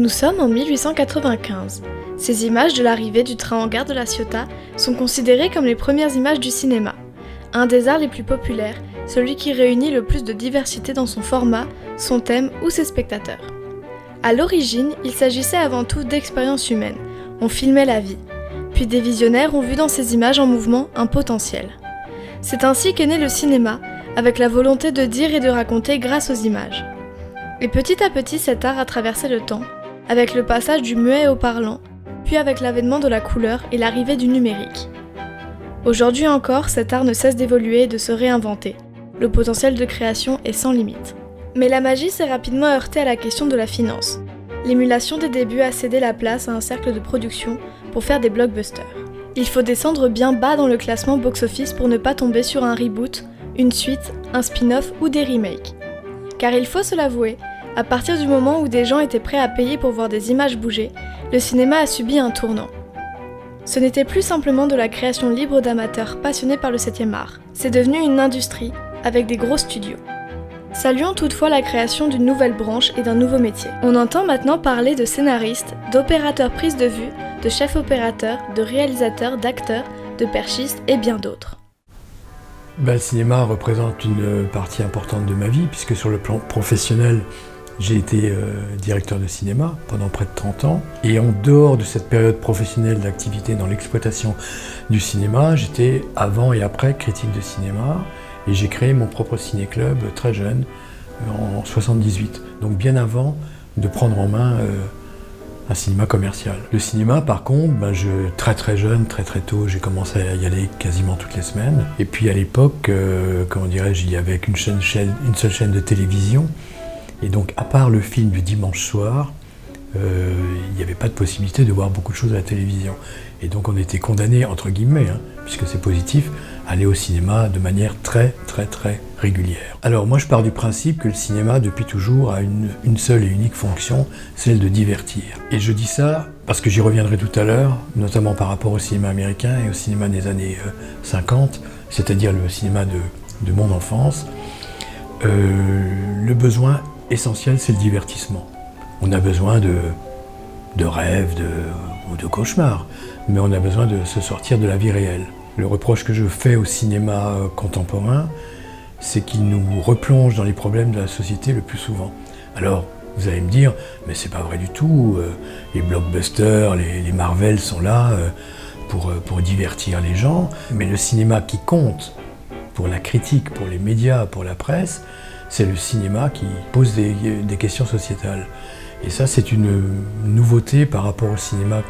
Nous sommes en 1895. Ces images de l'arrivée du train en gare de La Ciotat sont considérées comme les premières images du cinéma. Un des arts les plus populaires, celui qui réunit le plus de diversité dans son format, son thème ou ses spectateurs. À l'origine, il s'agissait avant tout d'expériences humaines. On filmait la vie. Puis des visionnaires ont vu dans ces images en mouvement un potentiel. C'est ainsi qu'est né le cinéma, avec la volonté de dire et de raconter grâce aux images. Et petit à petit, cet art a traversé le temps, avec le passage du muet au parlant, puis avec l'avènement de la couleur et l'arrivée du numérique. Aujourd'hui encore, cet art ne cesse d'évoluer et de se réinventer. Le potentiel de création est sans limite. Mais la magie s'est rapidement heurtée à la question de la finance. L'émulation des débuts a cédé la place à un cercle de production pour faire des blockbusters. Il faut descendre bien bas dans le classement box-office pour ne pas tomber sur un reboot, une suite, un spin-off ou des remakes. Car il faut se l'avouer, à partir du moment où des gens étaient prêts à payer pour voir des images bouger, le cinéma a subi un tournant. Ce n'était plus simplement de la création libre d'amateurs passionnés par le 7e art, c'est devenu une industrie, avec des gros studios. Saluons toutefois la création d'une nouvelle branche et d'un nouveau métier. On entend maintenant parler de scénaristes, d'opérateurs prise de vue, de chefs opérateurs, de réalisateurs, d'acteurs, de perchistes et bien d'autres. Le cinéma représente une partie importante de ma vie, puisque sur le plan professionnel, j'ai été directeur de cinéma pendant près de 30 ans. Et en dehors de cette période professionnelle d'activité dans l'exploitation du cinéma, j'étais avant et après critique de cinéma. Et j'ai créé mon propre ciné-club très jeune, en 78. Donc bien avant de prendre en main un cinéma commercial. Le cinéma, par contre, très très jeune, très très tôt, j'ai commencé à y aller quasiment toutes les semaines. Et puis à l'époque, il y avait qu'une seule chaîne de télévision. Et donc, à part le film du dimanche soir, il n'y avait pas de possibilité de voir beaucoup de choses à la télévision. Et donc, on était condamnés, entre guillemets, puisque c'est positif, à aller au cinéma de manière très, très, très régulière. Alors, moi, je pars du principe que le cinéma, depuis toujours, a une seule et unique fonction, celle de divertir. Et je dis ça parce que j'y reviendrai tout à l'heure, notamment par rapport au cinéma américain et au cinéma des années 50, c'est-à-dire le cinéma de mon enfance. Le besoin essentiel, c'est le divertissement. On a besoin de rêves ou de cauchemars, mais on a besoin de se sortir de la vie réelle. Le reproche que je fais au cinéma contemporain, c'est qu'il nous replonge dans les problèmes de la société le plus souvent. Alors, vous allez me dire, mais c'est pas vrai du tout, les blockbusters, les Marvel sont là pour divertir les gens, mais le cinéma qui compte pour la critique, pour les médias, pour la presse, c'est le cinéma qui pose des questions sociétales. Et ça, c'est une nouveauté par rapport au cinéma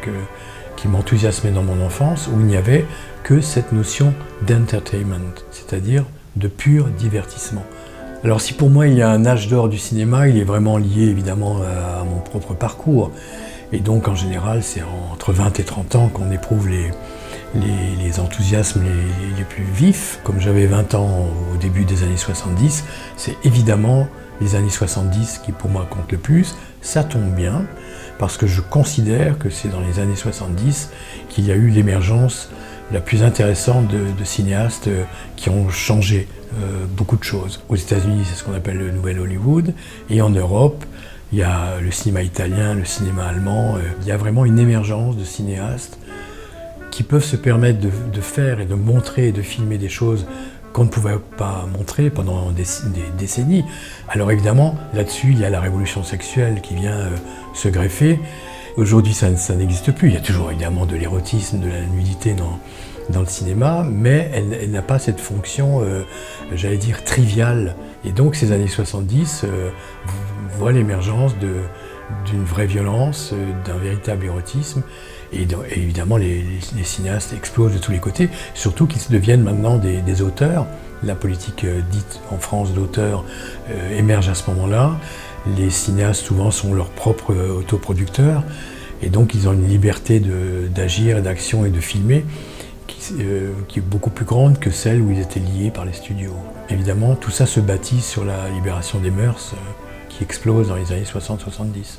qui m'enthousiasmait dans mon enfance, où il n'y avait que cette notion d'entertainment, c'est-à-dire de pur divertissement. Alors si pour moi il y a un âge d'or du cinéma, il est vraiment lié évidemment à mon propre parcours. Et donc en général, c'est entre 20 et 30 ans qu'on éprouve les enthousiasmes les plus vifs. Comme j'avais 20 ans au début des années 70, c'est évidemment les années 70 qui pour moi comptent le plus. Ça tombe bien, parce que je considère que c'est dans les années 70 qu'il y a eu l'émergence la plus intéressante de cinéastes qui ont changé beaucoup de choses. Aux États-Unis, c'est ce qu'on appelle le Nouvel Hollywood, et en Europe, il y a le cinéma italien, le cinéma allemand. Il y a vraiment une émergence de cinéastes qui peuvent se permettre de faire et de montrer et de filmer des choses qu'on ne pouvait pas montrer pendant des décennies. Alors évidemment, là-dessus, il y a la révolution sexuelle qui vient se greffer. Aujourd'hui, ça n'existe plus. Il y a toujours évidemment de l'érotisme, de la nudité dans le cinéma, mais elle n'a pas cette fonction, j'allais dire, triviale. Et donc ces années 70 voient l'émergence d'une vraie violence, d'un véritable érotisme. Et évidemment, les cinéastes explosent de tous les côtés, surtout qu'ils deviennent maintenant des auteurs. La politique dite en France d'auteur émerge à ce moment-là. Les cinéastes, souvent, sont leurs propres autoproducteurs, et donc ils ont une liberté d'agir, d'action et de filmer qui est beaucoup plus grande que celle où ils étaient liés par les studios. Évidemment, tout ça se bâtit sur la libération des mœurs qui explose dans les années 60-70.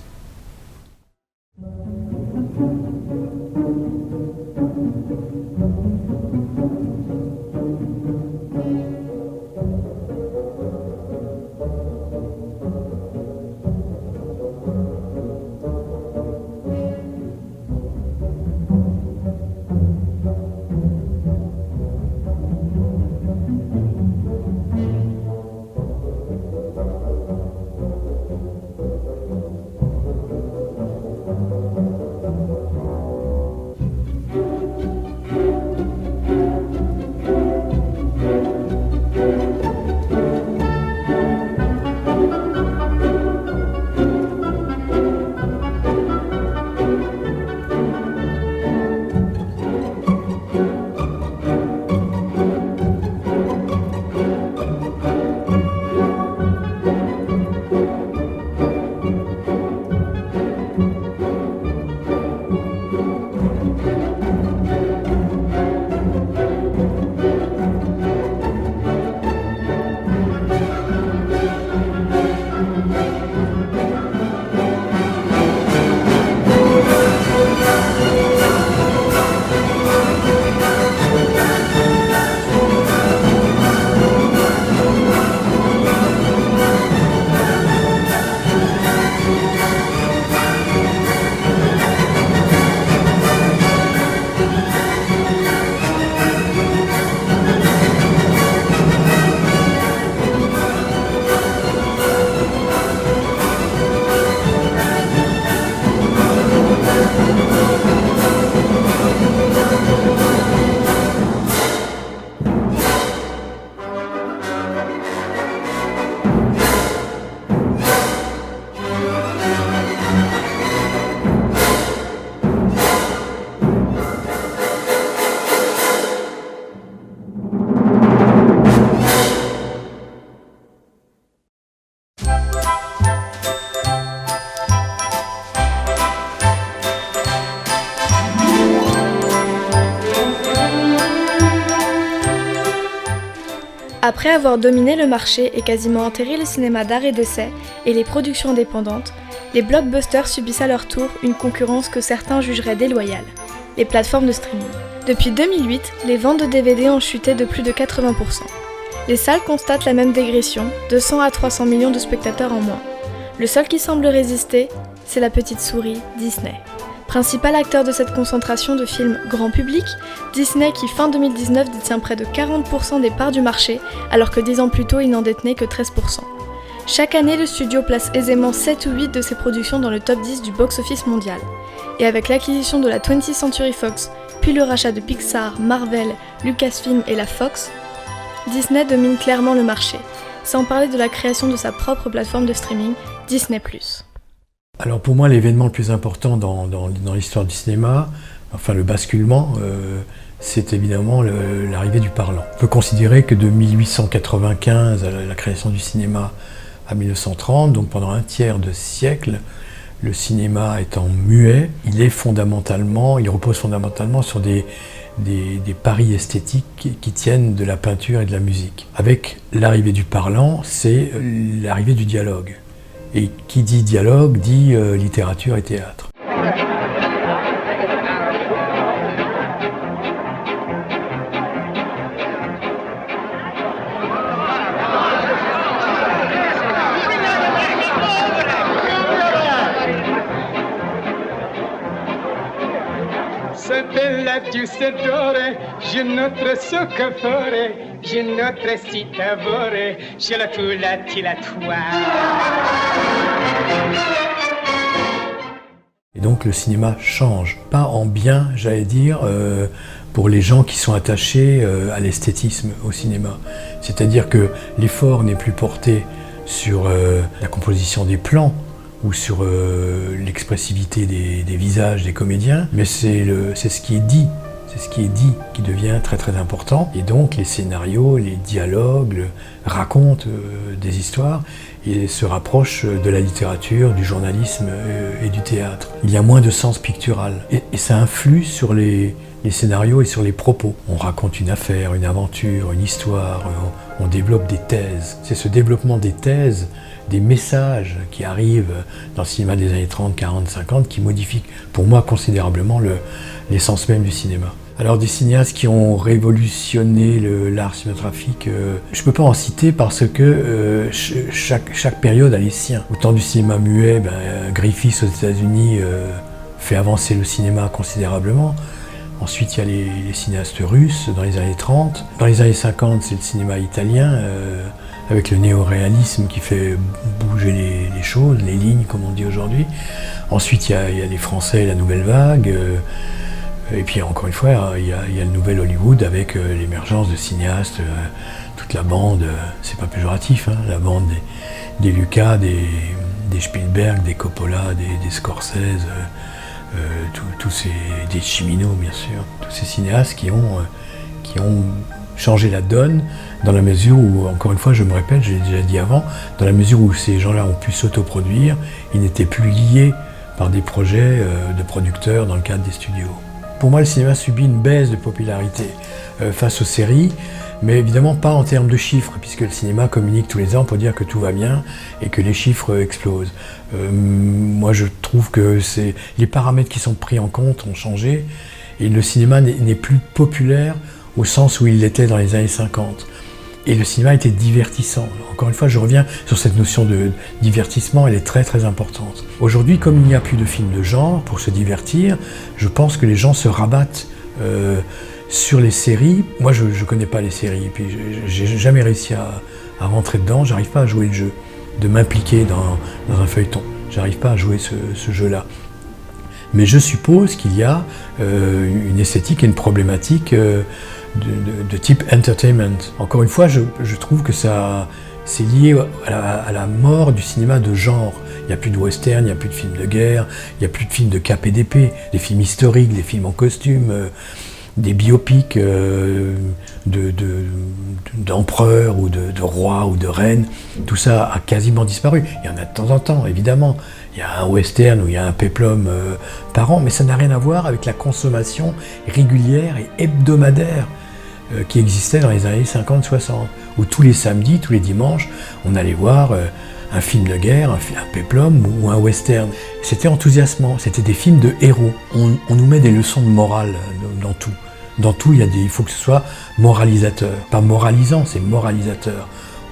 Après avoir dominé le marché et quasiment enterré le cinéma d'art et d'essai et les productions indépendantes, les blockbusters subissent à leur tour une concurrence que certains jugeraient déloyale, les plateformes de streaming. Depuis 2008, les ventes de DVD ont chuté de plus de 80%. Les salles constatent la même dégression, de 100 à 300 millions de spectateurs en moins. Le seul qui semble résister, c'est la petite souris, Disney. Principal acteur de cette concentration de films grand public, Disney qui fin 2019 détient près de 40% des parts du marché, alors que 10 ans plus tôt il n'en détenait que 13%. Chaque année, le studio place aisément 7 ou 8 de ses productions dans le top 10 du box-office mondial. Et avec l'acquisition de la 20th Century Fox, puis le rachat de Pixar, Marvel, Lucasfilm et la Fox, Disney domine clairement le marché, sans parler de la création de sa propre plateforme de streaming, Disney+. Alors pour moi, l'événement le plus important dans l'histoire du cinéma, enfin le basculement, c'est évidemment l'arrivée du parlant. On peut considérer que de 1895 à la création du cinéma à 1930, donc pendant un tiers de siècle, le cinéma étant muet, il repose fondamentalement sur des paris esthétiques qui tiennent de la peinture et de la musique. Avec l'arrivée du parlant, c'est l'arrivée du dialogue. Et qui dit dialogue dit littérature et théâtre. Giusto d'ore, je notre soccofore, je notre citavore, je la tula tilatoire. Et donc le cinéma change, pas en bien, j'allais dire, pour les gens qui sont attachés à l'esthétisme au cinéma. C'est-à-dire que l'effort n'est plus porté sur la composition des plans, ou sur l'expressivité des visages des comédiens, mais c'est ce qui est dit. C'est ce qui est dit qui devient très très important. Et donc les scénarios, les dialogues racontent des histoires et se rapprochent de la littérature, du journalisme et du théâtre. Il y a moins de sens pictural et ça influe sur les scénarios et sur les propos. On raconte une affaire, une aventure, une histoire, on développe des thèses. C'est ce développement des thèses, des messages qui arrivent dans le cinéma des années 30, 40, 50 qui modifient pour moi considérablement l'essence même du cinéma. Alors des cinéastes qui ont révolutionné l'art cinématographique, je ne peux pas en citer parce que chaque période a les siens. Au temps du cinéma muet, Griffith aux États-Unis fait avancer le cinéma considérablement. Ensuite, il y a les cinéastes russes dans les années 30. Dans les années 50, c'est le cinéma italien, avec le néo-réalisme qui fait bouger les choses, les lignes, comme on dit aujourd'hui. Ensuite, il y a les Français et la nouvelle vague. Et puis, encore une fois, il y a le nouvel Hollywood avec l'émergence de cinéastes, toute la bande, c'est pas péjoratif, hein, la bande des Lucas, des Spielberg, des Coppola, des Scorsese, des Cimino bien sûr, tous ces cinéastes qui ont changé la donne dans la mesure où, encore une fois je me répète, j'ai déjà dit avant, dans la mesure où ces gens-là ont pu s'autoproduire, ils n'étaient plus liés par des projets de producteurs dans le cadre des studios. Pour moi le cinéma subit une baisse de popularité face aux séries, mais évidemment pas en termes de chiffres, puisque le cinéma communique tous les ans pour dire que tout va bien et que les chiffres explosent. Moi je trouve que les paramètres qui sont pris en compte ont changé et le cinéma n'est plus populaire au sens où il l'était dans les années 50. Et le cinéma était divertissant. Encore une fois, je reviens sur cette notion de divertissement, elle est très très importante. Aujourd'hui, comme il n'y a plus de films de genre pour se divertir, je pense que les gens se rabattent sur les séries. Moi, je ne connais pas les séries, et puis j'ai jamais réussi à rentrer dedans, j'arrive pas à jouer le jeu, de m'impliquer dans un feuilleton. J'arrive pas à jouer ce jeu-là. Mais je suppose qu'il y a une esthétique et une problématique de type entertainment. Encore une fois, je trouve que c'est lié à la mort du cinéma de genre. Il n'y a plus de western, il n'y a plus de films de guerre, il n'y a plus de films de KPDP, des films historiques, des films en costume, des biopics d'empereurs ou de rois ou de reines. Tout ça a quasiment disparu. Il y en a de temps en temps, évidemment. Il y a un western ou il y a un péplum par an, mais ça n'a rien à voir avec la consommation régulière et hebdomadaire qui existait dans les années 50-60, où tous les samedis, tous les dimanches, on allait voir un film de guerre, un péplum ou un western. C'était enthousiasmant, c'était des films de héros. On nous met des leçons de morale dans tout. Dans tout, il faut que ce soit moralisateur. Pas moralisant, c'est moralisateur.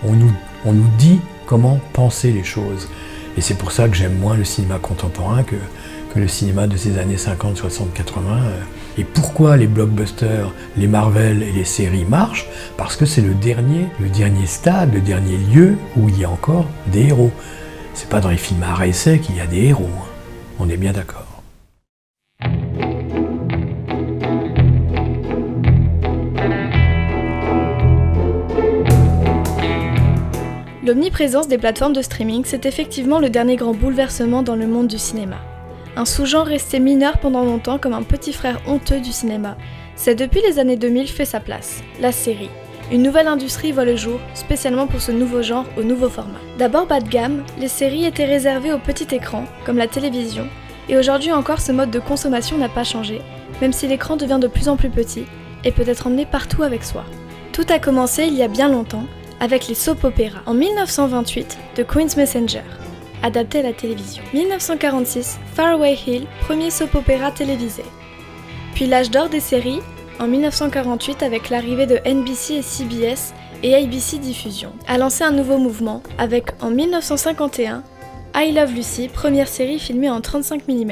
On nous dit comment penser les choses. Et c'est pour ça que j'aime moins le cinéma contemporain que le cinéma de ces années 50, 60, 80. Et pourquoi les blockbusters, les Marvel et les séries marchent? Parce que c'est le dernier stade, le dernier lieu où il y a encore des héros. C'est pas dans les films à essai qu'il y a des héros. On est bien d'accord. L'omniprésence des plateformes de streaming, c'est effectivement le dernier grand bouleversement dans le monde du cinéma. Un sous-genre resté mineur pendant longtemps comme un petit frère honteux du cinéma, c'est depuis les années 2000 fait sa place, la série. Une nouvelle industrie voit le jour, spécialement pour ce nouveau genre au nouveau format. D'abord bas de gamme, les séries étaient réservées au petit écran, comme la télévision, et aujourd'hui encore ce mode de consommation n'a pas changé, même si l'écran devient de plus en plus petit et peut être emmené partout avec soi. Tout a commencé il y a bien longtemps, avec les soap-opéras. En 1928, The Queen's Messenger, adapté à la télévision. 1946, Faraway Hill, premier soap-opéra télévisé. Puis l'âge d'or des séries, en 1948 avec l'arrivée de NBC et CBS et ABC Diffusion, a lancé un nouveau mouvement avec, en 1951, I Love Lucy, première série filmée en 35 mm.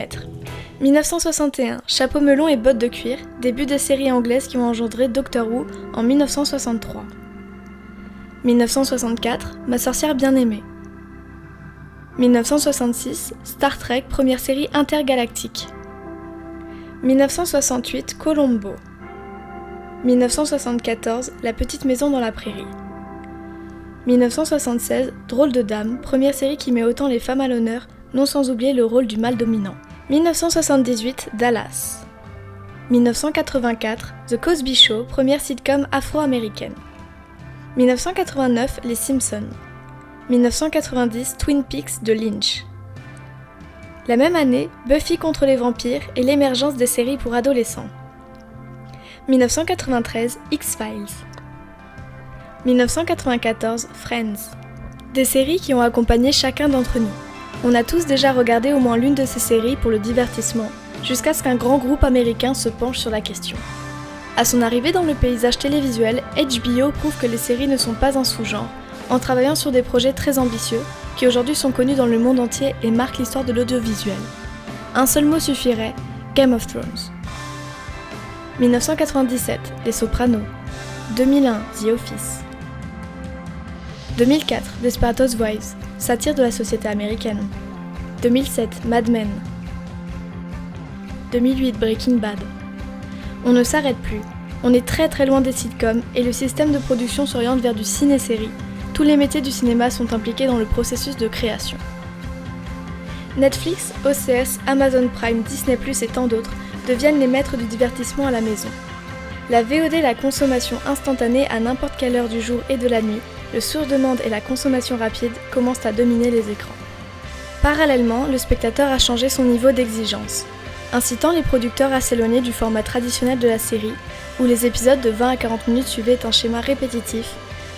1961, Chapeau melon et bottes de cuir, début des séries anglaises qui ont engendré Doctor Who en 1963. 1964, Ma sorcière bien-aimée. 1966, Star Trek, première série intergalactique. 1968, Columbo. 1974, La petite maison dans la prairie. 1976, Drôle de dame, première série qui met autant les femmes à l'honneur, non sans oublier le rôle du mâle dominant. 1978, Dallas. 1984, The Cosby Show, première sitcom afro-américaine. 1989, Les Simpsons. 1990, Twin Peaks de Lynch. La même année, Buffy contre les vampires et l'émergence des séries pour adolescents. 1993, X-Files. 1994, Friends. Des séries qui ont accompagné chacun d'entre nous. On a tous déjà regardé au moins l'une de ces séries pour le divertissement, jusqu'à ce qu'un grand groupe américain se penche sur la question. À son arrivée dans le paysage télévisuel, HBO prouve que les séries ne sont pas un sous-genre, en travaillant sur des projets très ambitieux, qui aujourd'hui sont connus dans le monde entier et marquent l'histoire de l'audiovisuel. Un seul mot suffirait, Game of Thrones. 1997, Les Sopranos. 2001, The Office. 2004, Desperate Housewives, satire de la société américaine. 2007, Mad Men. 2008, Breaking Bad. On ne s'arrête plus, on est très très loin des sitcoms et le système de production s'oriente vers du ciné-série. Tous les métiers du cinéma sont impliqués dans le processus de création. Netflix, OCS, Amazon Prime, Disney+, et tant d'autres deviennent les maîtres du divertissement à la maison. La VOD, la consommation instantanée à n'importe quelle heure du jour et de la nuit, le sur-demande et la consommation rapide commencent à dominer les écrans. Parallèlement, le spectateur a changé son niveau d'exigence, incitant les producteurs à s'éloigner du format traditionnel de la série, où les épisodes de 20 à 40 minutes suivaient un schéma répétitif,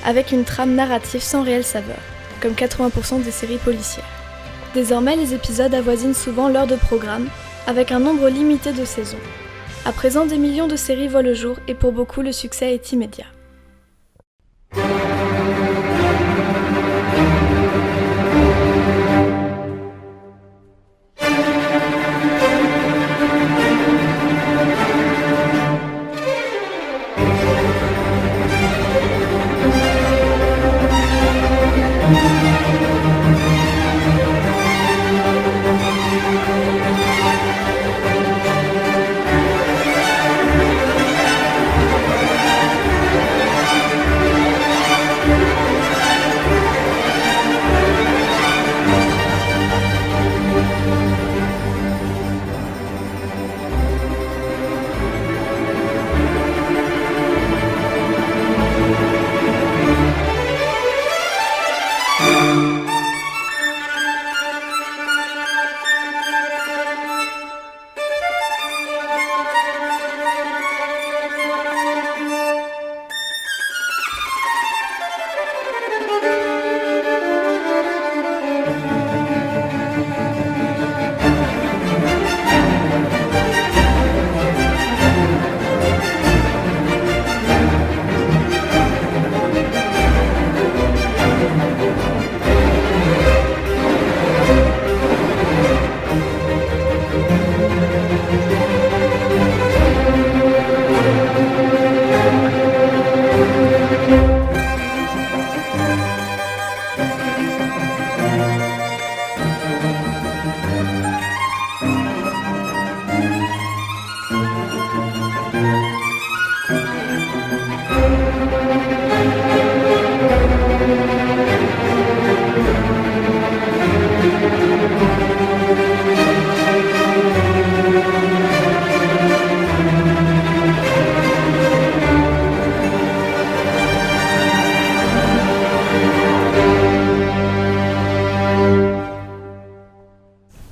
avec une trame narrative sans réelle saveur, comme 80% des séries policières. Désormais, les épisodes avoisinent souvent l'heure de programme, avec un nombre limité de saisons. À présent, des millions de séries voient le jour et pour beaucoup, le succès est immédiat.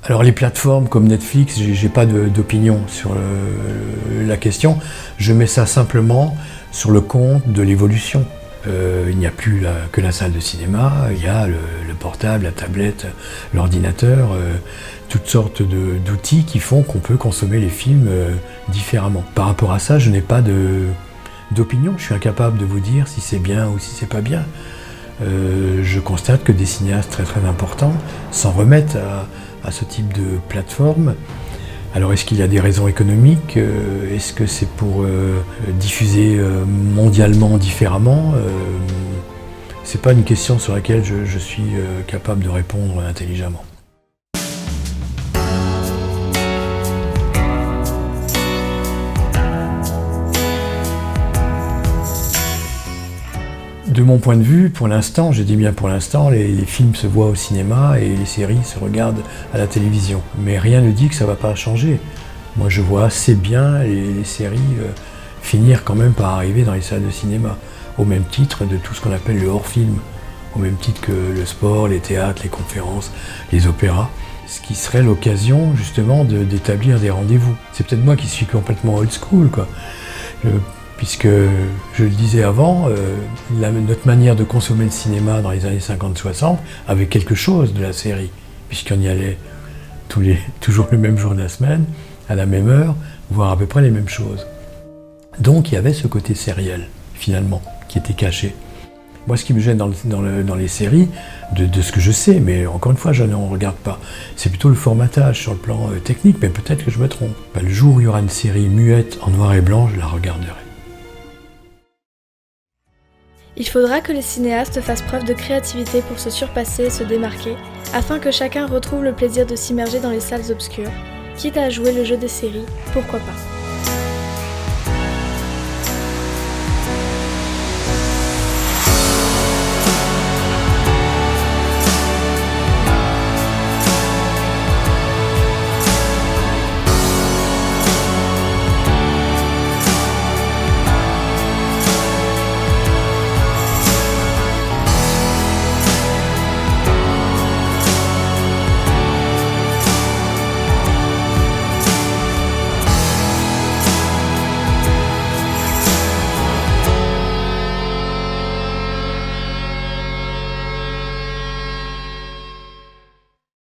Alors les plateformes comme Netflix, j'ai pas d'opinion sur la question. Je mets ça simplement sur le compte de l'évolution. Il n'y a plus que la salle de cinéma, il y a le portable, la tablette, l'ordinateur, toutes sortes d'outils qui font qu'on peut consommer les films différemment. Par rapport à ça, je n'ai pas d'opinion, je suis incapable de vous dire si c'est bien ou si c'est pas bien. Je constate que des cinéastes très très importants s'en remettent à ce type de plateforme. Alors est-ce qu'il y a des raisons économiques? Est-ce que c'est pour diffuser mondialement différemment? C'est pas une question sur laquelle je suis capable de répondre intelligemment. De mon point de vue, pour l'instant, je dis bien pour l'instant, les films se voient au cinéma et les séries se regardent à la télévision. Mais rien ne dit que ça ne va pas changer. Moi, je vois assez bien les séries finir quand même par arriver dans les salles de cinéma, au même titre de tout ce qu'on appelle le hors-film, au même titre que le sport, les théâtres, les conférences, les opéras. Ce qui serait l'occasion, justement, d'établir des rendez-vous. C'est peut-être moi qui suis complètement old school, quoi. Puisque, je le disais avant, notre manière de consommer le cinéma dans les années 50-60 avait quelque chose de la série, puisqu'on y allait toujours le même jour de la semaine, à la même heure, voire à peu près les mêmes choses. Donc il y avait ce côté sériel, finalement, qui était caché. Moi, ce qui me gêne dans les séries, de ce que je sais, mais encore une fois, je n'en regarde pas, c'est plutôt le formatage sur le plan technique, mais peut-être que je me trompe. Le jour où il y aura une série muette en noir et blanc, je la regarderai. Il faudra que les cinéastes fassent preuve de créativité pour se surpasser et se démarquer, afin que chacun retrouve le plaisir de s'immerger dans les salles obscures. Quitte à jouer le jeu des séries, pourquoi pas.